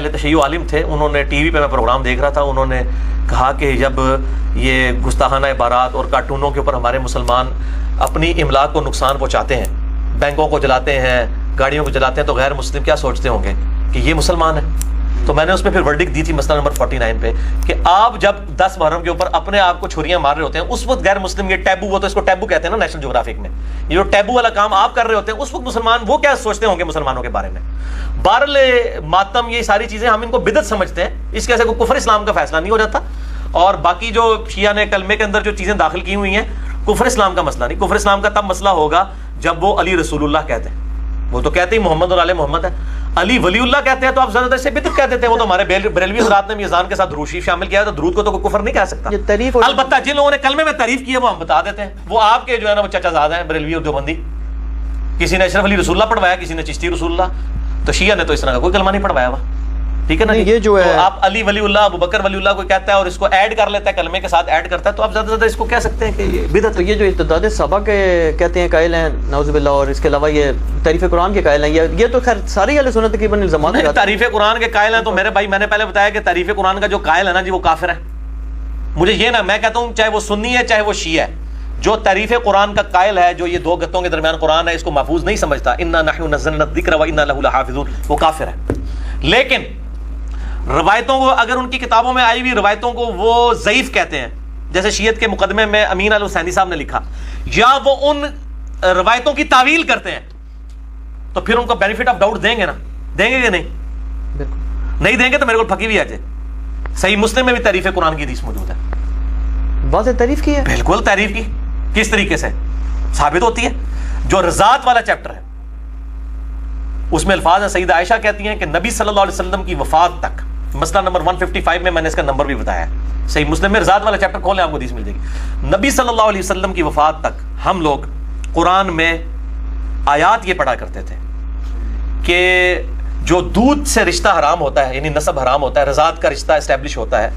اہل تشیع عالم تھے, انہوں نے ٹی وی پہ میں پروگرام دیکھ رہا تھا, انہوں نے کہا کہ جب یہ گستاخانہ عبارات اور کارٹونوں کے اوپر ہمارے مسلمان اپنی املاک کو نقصان پہنچاتے ہیں, بینکوں کو جلاتے ہیں, گاڑیوں کو جلاتے ہیں, تو غیر مسلم کیا سوچتے ہوں گے کہ یہ مسلمان ہے. تو میں نے اس پہ پھر ورڈکٹ دی تھی مسئلہ نمبر 49 پہ کہ آپ جب 10 محرم کے اوپر اپنے آپ کو چھریاں مار رہے ہوتے ہیں, اس وقت غیر مسلم, یہ ٹیبو, وہ تو اس کو ٹیبو کہتے ہیں نا نیشنل جغرافک میں, یہ جو ٹیبو والا کام آپ کر رہے ہوتے ہیں, اس وقت مسلمان وہ کیا سوچتے ہوں گے مسلمانوں کے بارے میں. بہرحال ماتم, یہ ساری چیزیں ہم ان کو بدعت سمجھتے ہیں, اس کے کوئی کفر اسلام کا فیصلہ نہیں ہو جاتا. اور باقی جو شیعہ نے کلمے کے اندر جو چیزیں داخل کی ہوئی ہیں, کفر اسلام کا مسئلہ نہیں. کفر اسلام کا تب مسئلہ ہوگا جب وہ علی رسول اللہ کہتے ہیں, وہ تو کہتے ہی محمد اور آل محمد ہے. علی ولی اللہ کہتے ہیں تو آپ زیادہ تر سے بدعت کہہ دیتے ہیں. وہ تو ہمارے بریلوی حضرات نے میزان کے ساتھ درود شریف شامل کیا ہے, تو درود کو تو کوئی کفر نہیں کہہ سکتا. البتہ جن لوگوں نے کلمے میں تعریف کی ہے وہ ہم بتا دیتے ہیں, وہ آپ کے جو ہے نا وہ چچا زاد ہیں بریلوی اور دیوبندی. کسی نے اشرف علی رسول اللہ پڑھوایا, کسی نے چشتی رسول اللہ, تو شیعہ نے تو اس طرح کا کوئی کلمہ نہیں پڑھوایا ہوا. ٹھیک ہے نا, یہ جو ہے آپ علی ولی اللہ, ابو بکر ولی اللہ کوئی کہتا ہے اور اس کو ایڈ کر لیتا ہے, کلمے کے ساتھ ایڈ کرتا ہے, تو آپ زیادہ سے زیادہ اس کو کہہ سکتے ہیں کہ یہ بدعت. تو یہ جو ارتداد صحابہ کے کہتے ہیں قائل ہیں نعوذ باللہ, اور اس کے علاوہ یہ تعریف قرآن کے قائل ہیں, یہ تو خیر ساری اہل سنت تقریباً الزامات ہیں. تعریف قرآن کے قائل ہیں تو میرے بھائی, میں نے پہلے بتایا کہ تعریف قرآن کا جو قائل ہے نا جی, وہ کافر ہے. مجھے یہ نا, میں کہتا ہوں چاہے وہ سنی ہے چاہے وہ شیعہ ہے, جو تعریف قرآن کا قائل ہے, جو یہ دو گتوں کے درمیان قرآن ہے, اس کو محفوظ نہیں سمجھتا, انا نحن نزلنا الذکر و انا لہ لحافظون, وہ کافر ہے. لیکن روایتوں کو, اگر ان کی کتابوں میں آئی ہوئی روایتوں کو وہ ضعیف کہتے ہیں, جیسے شیعت کے مقدمے میں امین الحسینی صاحب نے لکھا, یا وہ ان روایتوں کی تعویل کرتے ہیں, تو پھر ان کو بینیفٹ آف ڈاؤٹ دیں گے نا, دیں گے کہ نہیں؟ نہیں دیں گے تو میرے کو پھکی بھی آ جائے. صحیح مسلم میں بھی تعریف قرآن کی حدیث موجود ہے, واضح تعریف کی ہے, بالکل تعریف کی. کس طریقے سے ثابت ہوتی ہے؟ جو رضاعت والا چیپٹر ہے اس میں الفاظ ہیں, سیدہ عائشہ کہتی ہیں کہ نبی صلی اللہ علیہ وسلم کی وفات تک, مسئلہ نمبر 155 میں نے اس کا نمبر بھی بتایا ہے, صحیح مسلم میں رضاعت والا چیپٹر کھولیں آپ کو حدیث مل جائے گی. نبی صلی اللہ علیہ وسلم کی وفات تک ہم لوگ قرآن میں آیات یہ پڑھا کرتے تھے کہ جو دودھ سے رشتہ حرام ہوتا ہے, یعنی نسب حرام ہوتا ہے, رضاعت کا رشتہ اسٹیبلش ہوتا ہے,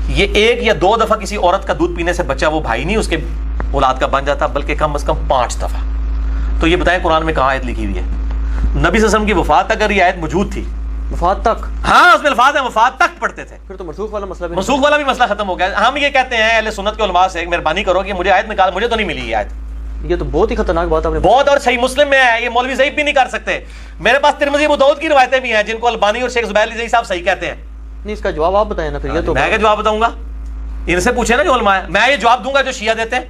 یہ 1 یا 2 دفعہ کسی عورت کا دودھ پینے سے بچہ وہ بھائی نہیں اس کے اولاد کا بن جاتا, بلکہ کم از کم 5 دفعہ. تو یہ بتائیں قرآن میں کہاں آیت لکھی ہوئی ہے؟ نبی صلی اللہ علیہ وسلم کی وفات تک اگر یہ آیت موجود تھی, وفات تک, ہاں اس میں الفاظ ہیں وفات تک پڑھتے تھے, پھر تو منسوخ والا مسئلہ بھی, منسوخ والا بھی مسئلہ ختم ہو گیا. ہم یہ کہتے ہیں اہل سنت کے علماء سے مہربانی کرو کہ مجھے آیت نکال, مجھے تو نہیں ملی یہ آیت. یہ تو بہت ہی خطرناک بات ہے, بہت, اور صحیح مسلم میں ہے, یہ مولوی ضعیف بھی نہیں کر سکتے. میرے پاس ترمذی ابو داؤد کی روایتیں بھی ہیں جن کو البانی اور شیخ زبیر علی صاحب صحیح کہتے ہیں. نہیں, اس کا جواب آپ بتائیں نا پھر. یہ تو میں کیا جواب بتاؤں گا, ان سے پوچھیں نا جو علماء ہیں, میں یہ جواب دوں گا جو شیعہ دیتے ہیں.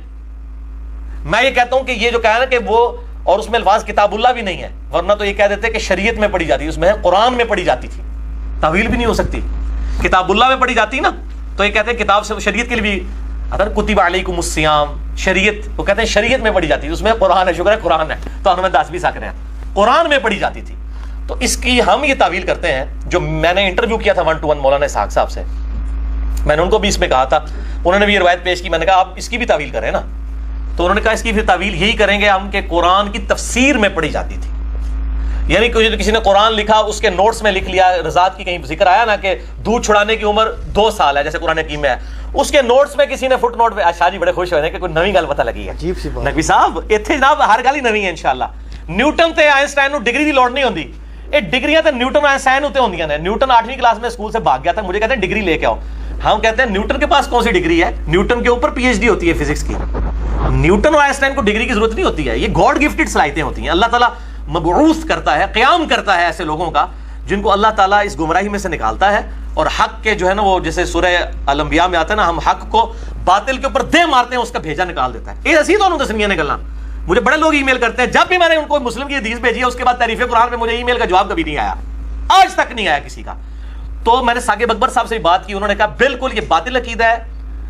میں یہ کہتا ہوں کہ یہ جو کہا نا کہ وہ, اور اس میں الفاظ کتاب اللہ بھی نہیں ہے, ورنہ تو یہ کہہ دیتے کہ شریعت میں پڑھی جاتی, اس میں قرآن میں پڑھی جاتی تھی, تعویل بھی نہیں ہو سکتی. کتاب اللہ میں پڑھی جاتی نا, تو یہ کہتے ہیں کتاب سے شریعت کے لیے بھی, اگر کتب علیکم الصیام, شریعت, وہ کہتے ہیں شریعت میں پڑھی جاتی تھی, اس میں قرآن ہے, شکر ہے قرآن ہے, تو ہمیں 10 بھی سک رہے ہیں, قرآن میں پڑھی جاتی تھی. تو اس کی ہم یہ تعویل کرتے ہیں. جو میں نے انٹرویو کیا تھا 1 to 1 مولانا اسحاق صاحب سے, میں نے ان کو بھی اس میں کہا تھا, انہوں نے بھی یہ روایت پیش کی, میں نے کہا آپ اس کی بھی تعویل کریں نا, تو انہوں نے کہا اس کی پھر تعویل یہی کریں گے ہم کہ قرآن کی تفسیر میں پڑھی جاتی تھی. یعنی کسی نے قرآن لکھا, اس کے نوٹس میں لکھ لیا, رضاعت کی کہیں ذکر آیا نا کہ دودھ چھڑانے کی عمر 2 سال ہے, جیسے قرآن حکیم میں ہے, اس کے نوٹس میں کسی نے فٹ نوٹ پہ, شاہ جی بڑے خوش ہوئے ہیں کہ کوئی نئی گل پتہ لگی ہے. نقوی صاحب اتنے جناب ہر گل ہی نوی ہے انشاءاللہ. نیوٹن تے آئنسٹائن نوں ڈگری دی لوڑ نہیں ہوندی, یہ ڈگریاں تے نیوٹن آئنسٹائن ہوتے ہوندیاں نے. نیوٹن 8ویں کلاس میں اسکول سے بھاگ گیا تھا, مجھے کہتے ہیں ڈگری لے کے آؤ. ہم کہتے ہیں نیوٹن کے پاس کون سی ڈگری ہے, نیوٹن کے اوپر PhD ہوتی ہے فزکس کی. نیوٹن اور آئنسٹائن کو ڈگری کی ضرورت نہیں ہوتی ہے, یہ گاڈ گفٹڈ صلاحیتیں ہوتی ہیں. اللہ تعالیٰ مبعوث کرتا ہے, قیام کرتا ہے ایسے لوگوں کا جن کو اللہ تعالیٰ اس گمراہی میں سے نکالتا ہے, اور حق کے جو ہے نا وہ جیسے سورہ الانبیاء میں آتا ہے نا, ہم حق کو باطل کے اوپر دے مارتے ہیں, اس کا بھیجا نکال دیتا ہے. یہ ایسی دونوں تسمیاں نکلنا. مجھے بڑے لوگ ای میل کرتے ہیں, جب بھی میں نے ان کو مسلم کی حدیث بھیجی ہے اس کے بعد تعریف قرآن پہ مجھے ای میل کا جواب کبھی نہیں آیا, آج تک نہیں آیا کسی کا. تو میں نے ثاقب اکبر صاحب سے بات کی, انہوں نے کہا بالکل یہ باطل عقیدہ ہے.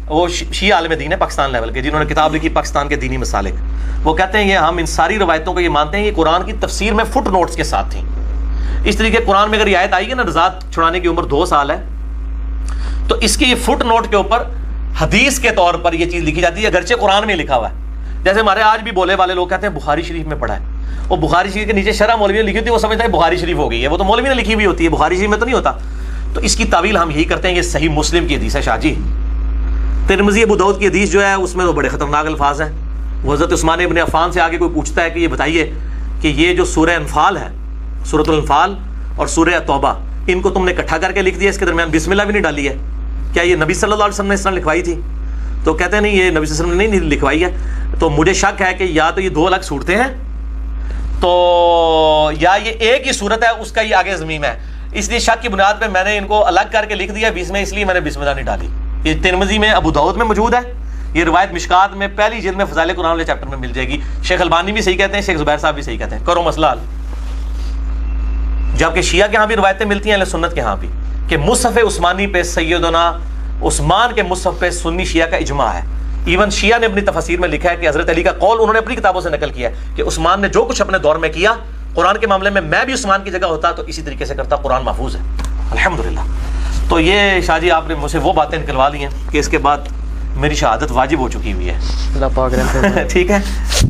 وہ شیعہ عالم دین ہے پاکستان لیول کے, جنہوں نے کتاب لکھی پاکستان کے دینی مسالک, وہ کہتے ہیں یہ ہم ان ساری روایتوں کو یہ مانتے ہیں یہ قرآن کی تفسیر میں فٹ نوٹس کے ساتھ تھیں. اس طریقے قرآن میں اگر یہ آیت آئی ہے نا رضاعت چھڑانے کی عمر 2 سال ہے, تو اس کی یہ فٹ نوٹ کے اوپر حدیث کے طور پر یہ چیز لکھی جاتی ہے, اگرچہ قرآن میں لکھا ہوا ہے. جیسے ہمارے آج بھی بولے والے لوگ کہتے ہیں بخاری شریف میں پڑھا ہے, وہ بخاری شریف کے نیچے شرح مولوی نے لکھی ہوتی ہے, وہ سمجھتا ہے بخاری شریف ہو گئی ہے, وہ تو مولوی نے لکھی ہوئی ہوتی ہے, بخاری شریف میں تو نہیں ہوتا. تو اس کی تعویل ہم یہی کرتے ہیں یہ صحیح مسلم کی حدیث ہے. شاہ جی ترمذی ابو داؤد کی حدیث جو ہے اس میں تو بڑے خطرناک الفاظ ہیں. وہ حضرت عثمان ابن عفان سے آگے کوئی پوچھتا ہے کہ یہ بتائیے کہ یہ جو سورہ انفال ہے, سورۃ الانفال اور سورہ توبہ, ان کو تم نے اکٹھا کر کے لکھ دیا, اس کے درمیان بسم اللہ بھی نہیں ڈالی ہے, کیا یہ نبی صلی اللہ علیہ وسلم نے اس طرح لکھوائی تھی؟ تو کہتے ہیں نہیں, یہ نبی صلی اللہ علیہ وسلم نے نہیں لکھوائی ہے. تو مجھے شک ہے کہ یا تو یہ دو الگ صورتیں ہیں, تو یا یہ ایک ہی صورت ہے, اس کا یہ آگے ضمیم ہے. اس لیے شک کی بنیاد پہ میں نے ان کو الگ کر کے لکھ دیا بیچ میں, اس لیے میں نے بسم اللہ نہیں ڈالی. یہ ترمذی میں, ابو داؤد میں موجود ہے, یہ روایت مشکات میں پہلی جلد میں فضائل قرآن والے چیپٹر میں مل جائے گی. شیخ البانی بھی صحیح کہتے ہیں, شیخ زبیر صاحب بھی صحیح کہتے ہیں. کرو مسئلہ حل. جبکہ شیعہ کے ہاں بھی روایتیں ملتی ہیں, اہل سنت کے ہاں بھی, کہ مصحف عثمانی پہ سیدنا عثمان کے مصحف پہ سنی شیعہ کا اجماع ہے. ایون شیعہ نے اپنی تفسیر میں لکھا ہے کہ حضرت علی کا قول انہوں نے اپنی کتابوں سے نقل کیا ہے کہ عثمان نے جو کچھ اپنے دور میں کیا قرآن کے معاملے میں بھی عثمان کی جگہ ہوتا تو اسی طریقے سے کرتا. قرآن محفوظ ہے الحمدللہ. تو یہ شاہ جی آپ نے مجھ سے وہ باتیں نکلوا لی ہیں کہ اس کے بعد میری شہادت واجب ہو چکی ہوئی ہے. اللہ پاک رحم. ٹھیک ہے,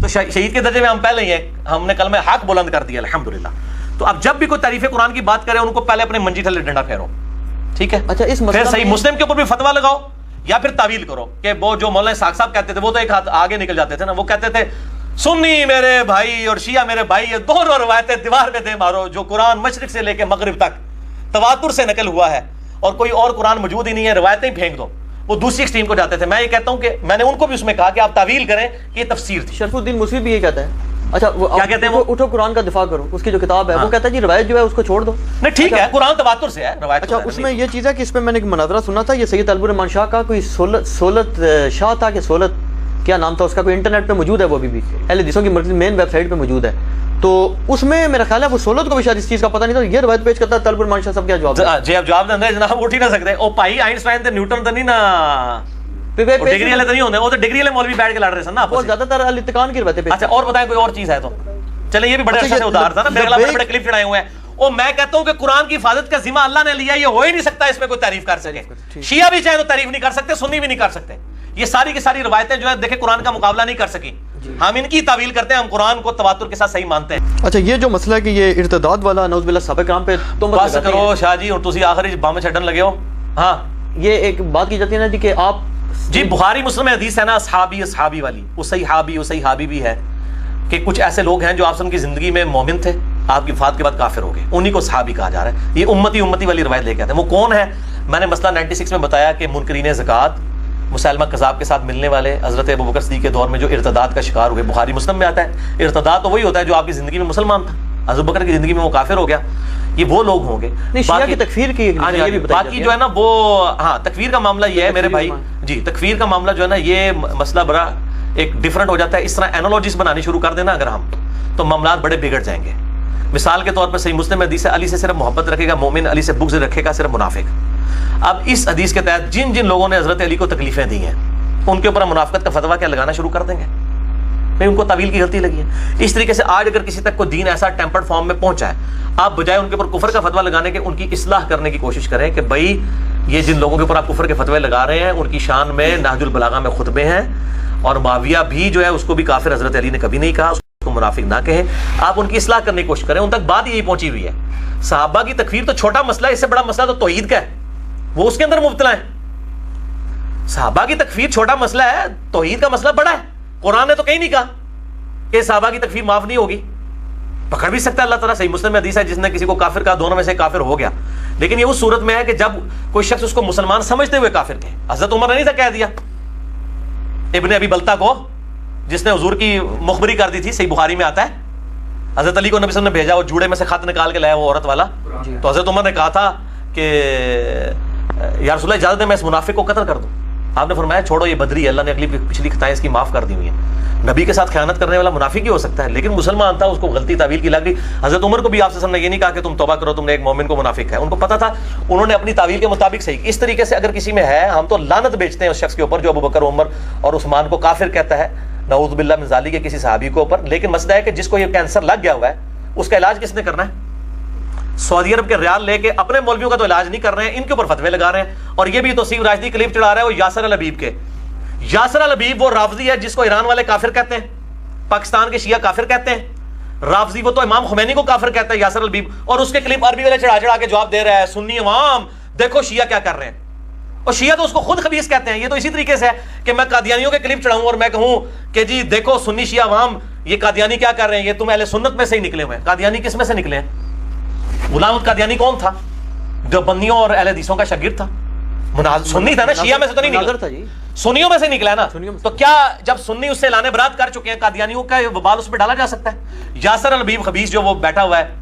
تو شہید کے درجے میں ہم پہلے ہی ہیں, ہم نے کلمہ حق بلند کر دیا الحمدللہ. تو اب جب بھی کوئی تعریف قرآن کی بات کرے ان کو پہلے اپنے منجی تھلے ڈنڈا پھیرو, ٹھیک ہے. اچھا, اس پھر صحیح مسلم کے اوپر بھی فتویٰ لگاؤ یا پھر تعویل کرو کہ وہ جو مولانا اسحاق صاحب کہتے تھے وہ تو ایک ہاتھ آگے نکل جاتے تھے نا, وہ کہتے تھے سنی میرے بھائی اور شیعہ میرے بھائی یہ دونوں روایتیں دیوار پہ دے مارو, جو قرآن مشرق سے لے کے مغرب تک تواتر سے نقل ہوا ہے اور کوئی اور قرآن موجود ہی نہیں ہے, روایتیں ہی پھینک دو. وہ دوسری ایکسٹریم کو جاتے تھے. میں یہ کہتا ہوں کہ میں نے ان کو بھی اس میں کہا کہ آپ تعویل کریں کہ یہ تفسیر تھی. شرف الدین مسلم بھی یہ کہتا ہے. اچھا, وہ کیا کہتے ہیں؟ وہ اٹھو قرآن کا دفاع کرو, اس کی جو کتاب ہے وہ کہتا ہے جی روایت جو ہے اس کو چھوڑ دو. نہیں ٹھیک ہے, قرآن تواتر سے ہے روایت. اچھا, اس میں یہ چیز ہے کہ اس پہ میں نے ایک مناظرہ سنا تھا, یہ سید طالب الرحمان شاہ کا کوئی سولت شاہ تھا کہ سولت کیا نام تھا اس کا, کوئی انٹرنیٹ پہ موجود ہے, وہ بھی اہل حدیثوں کی مرکز مین ویب سائٹ پہ موجود ہے. تو اس میں میرا خیال ہے وہ سولت کو بھی شاید اس چیز کا پتہ نہیں تھا, یہ روایت پیش کرتا ہے طالب الرحمان شاہ. سب کیا جواب جی آپ جواب دیں جناب, اٹھ ہی نہ سکتے. او بھائی آئنسٹائن تے نیوٹن تے نہیں نا, ڈگری والے تو نہیں ہوندے, وہ تو ڈگری والے مولوی بیٹھ کے لڑ رہے سن نا, وہ زیادہ تر الاتقان کی روایتیں پیش. اچھا, اور بتائیں کوئی اور چیز ہے تو چلیں, یہ بھی بڑے اچھے سے ادھار تھا نا, میرے خلاف بڑے کلپ چڑھائے ہوئے ہیں. اور میں کہتا ہوں کہ قرآن کی حفاظت کا ذمہ اللہ نے لیا, یہ ہو ہی نہیں سکتا اس میں کوئی تعریف کر سکے. شیعہ بھی چاہے تو تعریف نہیں کر سکتے, سنی بھی نہیں کر سکتے. یہ ساری کی ساری روایتیں جو ہے دیکھیں قرآن کا مقابلہ نہیں کر سکی. ہم ان کی تعویل کرتے ہیں, ہم قرآن کو تواتر کے ساتھ صحیح مانتے ہیں. اچھا, یہ جو مسئلہ ہے کہ یہ ارتداد والا نعوذ باللہ صحابہ کرام پہ تم بس کرو شاہ جی, اور تسی آخری بام چھڈن لگے ہو. ہاں, یہ ایک بات کی جاتی ہے نا جی کہ آپ جی بخاری مسلم میں حدیث ہے نا اصحابی والی, اصحابی بھی ہے کہ کچھ ایسے لوگ ہیں جو آپ کی زندگی میں مومن تھے, آپ کی وفات کے بعد کافر ہو گئے, انہی کو صحابی کہا جا رہا ہے. یہ امتی والی روایت لے کے آتے ہیں. وہ کون ہے؟ میں نے مسئلہ 96 میں بتایا کہ منکرین زکوٰۃ مسلمہ کذاب کے ساتھ ملنے والے حضرت ابوبکر صدیق کے دور میں جو ارتداد کا شکار ہوئے. بخاری مسلم میں آتا ہے. ارتداد تو وہی ہوتا ہے جو آپ کی زندگی میں مسلمان تھا, حضرت ابوبکر کی زندگی میں وہ کافر ہو گیا. یہ وہ لوگ ہوں گے. تکفیر کی باقی جو ہے نا وہ, ہاں تکفیر کا معاملہ یہ ہے میرے بھائی جی, تکفیر کا معاملہ جو ہے نا یہ مسئلہ بڑا ایک ڈفرنٹ ہو جاتا ہے. اس طرح اینالوجیز بنانی شروع کر دینا اگر ہم, تو معاملات بڑے بگڑ جائیں گے. مثال کے طور پر صحیح مسلم حدیث ہے, علی سے صرف محبت رکھے گا مومن, علی سے بغض رکھے گا صرف منافق. اب اس حدیث کے تحت جن جن لوگوں نے حضرت علی کو تکلیفیں دی ہیں ان کے اوپر منافقت کا فتویٰ کیا لگانا شروع کر دیں گے؟ بھائی ان کو تعویل کی غلطی لگی ہے. اس طریقے سے آج اگر کسی تک کوئی دین ایسا ٹیمپرڈ فارم میں پہنچا ہے, آپ بجائے ان کے اوپر کفر کا فتویٰ لگانے کے ان کی اصلاح کرنے کی کوشش کریں کہ بھائی یہ جن لوگوں کے اوپر آپ کفر کے فتوے لگا رہے ہیں ان کی شان میں نہج البلاغہ میں خطبے ہیں, اور معاویہ بھی جو ہے اس کو بھی کافر حضرت علی نے کبھی نہیں کہا, اس کو منافق نہ کہیں. آپ ان کی اصلاح کرنے کی کوشش کریں. ان تک بات یہی پہنچی ہوئی ہے. صحابہ کی تکفیر تو چھوٹا مسئلہ ہے, اس سے بڑا مسئلہ تو توحید کا ہے, وہ اس کے اندر مبتلا ہے. صحابہ کی تکفیر چھوٹا مسئلہ ہے, توحید کا مسئلہ بڑا ہے. قرآن نے تو کہیں نہیں کہا کہ صحابہ کی تکفیر معاف نہیں ہوگی, پکڑ بھی سکتا ہے اللہ تعالیٰ. صحیح مسلم میں حدیث ہے جس نے کسی کو کافر کہا دونوں میں سے کافر ہو گیا, لیکن یہ اس صورت میں ہے کہ جب کوئی شخص اس کو مسلمان سمجھتے ہوئے کافر کہے. حضرت عمر نے نہیں تھا کہہ دیا ابن ابی بلتا کو, جس نے حضور کی مخبری کر دی تھی, صحیح بخاری میں آتا ہے. حضرت علی کو نبی صلی اللہ علیہ وسلم نے بھیجا, وہ جوڑے میں سے خط نکال کے لایا وہ عورت والا, تو حضرت عمر نے کہا تھا کہ یا رسول اللہ اجازت دیں میں اس منافق کو قتل کر دوں. آپ نے فرمایا چھوڑو, یہ بدری ہے, اللہ نے اگلی پچھلی خطائیں اس کی معاف کر دی ہوئی ہیں. نبی کے ساتھ خیانت کرنے والا منافق ہی ہو سکتا ہے, لیکن مسلمان تھا, اس کو غلطی تعویل کی لگ گئی. حضرت عمر کو بھی آپ سے یہ نہیں کہا کہ تم توبہ کرو, تم نے ایک مومن کو منافق ہے, ان کو پتا تھا, انہوں نے اپنی تعویل کے مطابق صحیح. اس طریقے سے اگر کسی میں ہے, ہم تو لعنت بیچتے ہیں اس شخص کے اوپر جو ابوبکر, عمر اور عثمان کو کافر کہتا ہے, نعوذ باللہ من ذالک, کے کسی صحابی کے اوپر. لیکن مسئلہ ہے کہ جس کو یہ کینسر لگ گیا ہوا ہے اس کا علاج کس نے کرنا ہے؟ سعودی عرب کے ریال لے کے اپنے مولویوں کا تو علاج نہیں کر رہے ہیں, ان کے اوپر فتوے لگا رہے ہیں. اور یہ بھی توصیف راشدی کلپ چڑھا رہا ہے وہ یاسر الحبیب کے. یاسر الحبیب وہ رافضی ہے جس کو ایران والے کافر کہتے ہیں, پاکستان کے شیعہ کافر کہتے ہیں. رافضی وہ تو امام خمینی کو کافر کہتا ہے یاسر الحبیب, اور اس کے کلپ عربی والے چڑھا کے جواب دے رہا ہے سنی عوام دیکھو شیعہ کیا کر رہے ہیں. اور شیعہ تو اس کو خود خبیث کہتے ہیں. یہ تو اسی طریقے سے ہے کہ میں قادیانیوں کے کلپ چڑھاؤں اور میں کہوں کہ جی دیکھو سنی شیعہ عوام یہ قادیانی کیا کر رہے ہیں, یہ تم اہل سنت میں سے ہی نکلے ہوئے ہیں. قادیانی کس میں سے نکلے ہیں؟ غلام القادیانی کون تھا؟ دیوبندیوں اور اہل حدیثوں کا شاگرد تھا, سنی تھا نا, شیعہ میں سے تو نہیں مناظر نکلا, تھا جی, سنیوں میں سے نکلا نا. سنیوں میں سے. تو کیا جب سنی اس سے اعلان برات کر چکے ہیں, قادیانیوں کا وبال اس پہ ڈالا جا سکتا ہے؟ یاسر الحبیب خبیث جو وہ بیٹھا ہوا ہے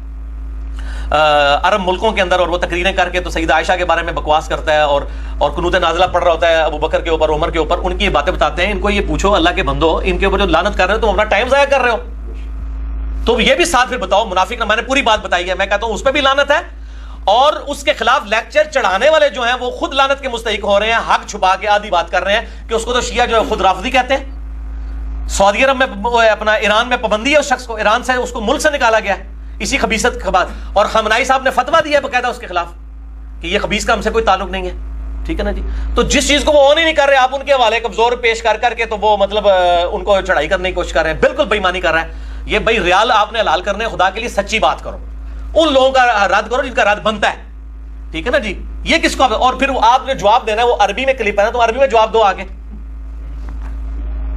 عرب ملکوں کے اندر, اور وہ تقریریں کر کے تو سیدہ عائشہ کے بارے میں بکواس کرتا ہے, اور قنوت نازلہ پڑھ رہا ہوتا ہے ابو بکر کے اوپر, عمر کے اوپر, ان کی یہ باتیں بتاتے ہیں. ان کو یہ پوچھو اللہ کے بندو, ان کے اوپر جو لعنت کر رہے ہو تم اپنا ٹائم ضائع کر رہے ہو, تو یہ بھی ساتھ پھر بتاؤ. منافق نے, میں نے پوری بات بتائی ہے, میں کہتا ہوں اس پہ بھی لعنت ہے, اور اس کے خلاف لیکچر چڑھانے والے جو ہیں وہ خود لعنت کے مستحق ہو رہے ہیں, حق چھپا کے آدھی بات کر رہے ہیں کہ اس کو تو شیعہ جو ہے خود رافضی کہتے ہیں. سعودی عرب میں اپنا ایران میں پابندی ہے اس شخص کو, ایران سے اس کو ملک سے نکالا گیا ہے اسی خبیثت کے بعد, اور خامنائی صاحب نے فتویٰ دیا ہے باقاعدہ اس کے خلاف کہ یہ خبیث کا ہم سے کوئی تعلق نہیں ہے. ٹھیک ہے نا جی. تو جس چیز کو وہ آن ہی نہیں کر رہے, آپ ان کے حوالے کمزور پیش کر کر کے تو وہ مطلب ان کو چڑھائی کرنے کی کوشش کر رہے ہیں. بالکل بےایمانی کر رہا ہے یہ. بھائی ریال آپ نے حلال کرنے, خدا کے لیے سچی بات کرو, ان لوگوں کا رد کرو جن کا رد بنتا ہے. ٹھیک ہے نا جی. یہ کس کو, اور پھر آپ نے جواب دینا ہے, وہ عربی میں کلپ ہے نا, تو عربی میں جواب دو, آگے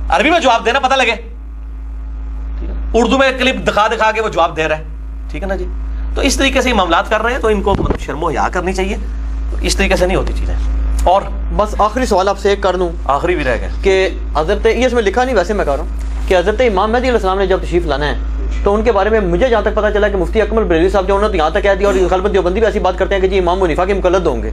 عربی میں جواب دینا, پتہ لگے. اردو میں کلپ دکھا دکھا کے وہ جواب دے رہا ہے. ٹھیک ہے نا جی. تو اس طریقے سے یہ معاملات کر رہے ہیں, تو ان کو مطلب شرم و حیا کرنی چاہیے. اس طریقے سے نہیں ہوتی چیزیں. اور بس آخری سوال آپ سے ایک کر دوں, آخری بھی رہ گئے کہ حضرت, یہ اس میں لکھا نہیں ویسے میں کہہ رہا ہوں کہ حضرت امام مہدی علیہ السلام نے جب تشریف لانا ہے تو ان کے بارے میں مجھے جہاں تک پتہ چلا کہ مفتی اکمل بریلوی صاحب جو انہوں نے یہاں تک کہہ دیا, اور خلفت دیوبندی بھی ایسی بات کرتے ہیں کہ جی امام حنیفہ کے مقلد ہوں گے.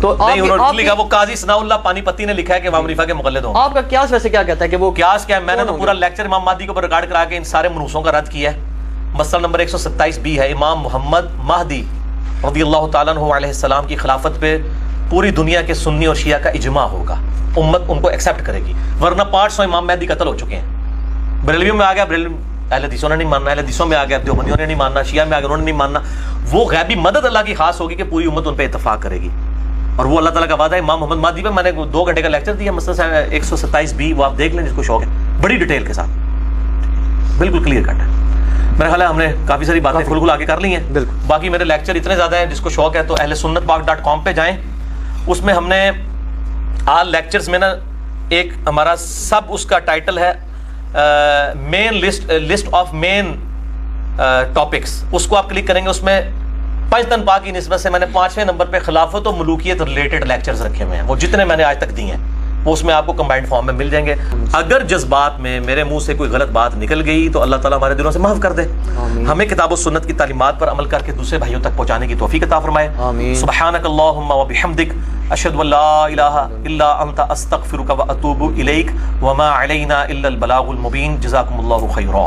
تو نہیں, انہوں نے لکھا, وہ قاضی ثناء اللہ پانی پتی نے لکھا ہے کہ امام حنیفہ کے مقلد ہوں. آپ کا قیاس ویسے کیا کہتا ہے کہ وہ قیاس کیا ہے؟ میں نے تو پورا لیکچر امام مہدی کے اوپر ریکارڈ کرا کے ان سارے منوسوں کا رد کیا ہے. مسئلہ نمبر 127B ہے, امام محمد مہدی رضی اللہ تعالیٰ عنہ علیہ السلام کی خلافت پہ پوری دنیا کے سنی اور شیعہ کا اجماع ہوگا, امت ان کو ایکسیپٹ کرے گی, ورنہ 500 امام مہدی قتل ہو چکے ہیں. بریلویوں میں آ گیا, اہل حدیثوں نے نہیں ماننا, اہل حدیثوں میں آ گیا, دیوبندیوں نے نہیں ماننا, شیعہ میں آ گیا انہوں نے نہیں ماننا. وہ غیبی مدد اللہ کی خاص ہوگی کہ پوری امت ان پہ اتفاق کرے گی, اور وہ اللہ تعالیٰ کا وعدہ ہے. امام محمد مہدی پہ میں نے 2 گھنٹے کا لیکچر دیا, مسئلہ 127B, وہ آپ دیکھ لیں جس کو شوق ہے, بڑی ڈیٹیل کے ساتھ, بالکل کلیئر کٹ ہے. میرا خیال ہے ہم نے کافی ساری باتیں کھل آگے کر لی ہیں. باقی میرے لیکچر اتنے زیادہ ہیں, جس کو شوق ہے تو اہل سنت پاک .com پہ جائیں. اس میں ہم نے آل لیکچرز میں نا ایک ہمارا سب اس کا ٹائٹل ہے مین لسٹ آف مین ٹاپکس. اس کو آپ کلک کریں گے, اس میں پنجتن پاک کی نسبت سے میں نے 5ویں نمبر پہ خلافت و ملوکیت ریلیٹڈ لیکچرز رکھے ہوئے ہیں. وہ جتنے میں نے آج تک دیے ہیں وہ اس میں آپ کو کمبائنڈ فارم میں مل جائیں گے. اگر جذبات میں میرے منہ سے کوئی غلط بات نکل گئی تو اللہ تعالیٰ ہمارے دلوں سے معاف کر دے, ہمیں کتاب و سنت کی تعلیمات پر عمل کر کے دوسرے بھائیوں تک پہنچانے کی توفیق عطا فرمائے. سبحانک اللہم و بحمدک, اشہد ان لا الہ الا انت, استغفرک و اتوب الیک, وما علینا الا البلاغ المبین. جزاکم اللہ خیرا.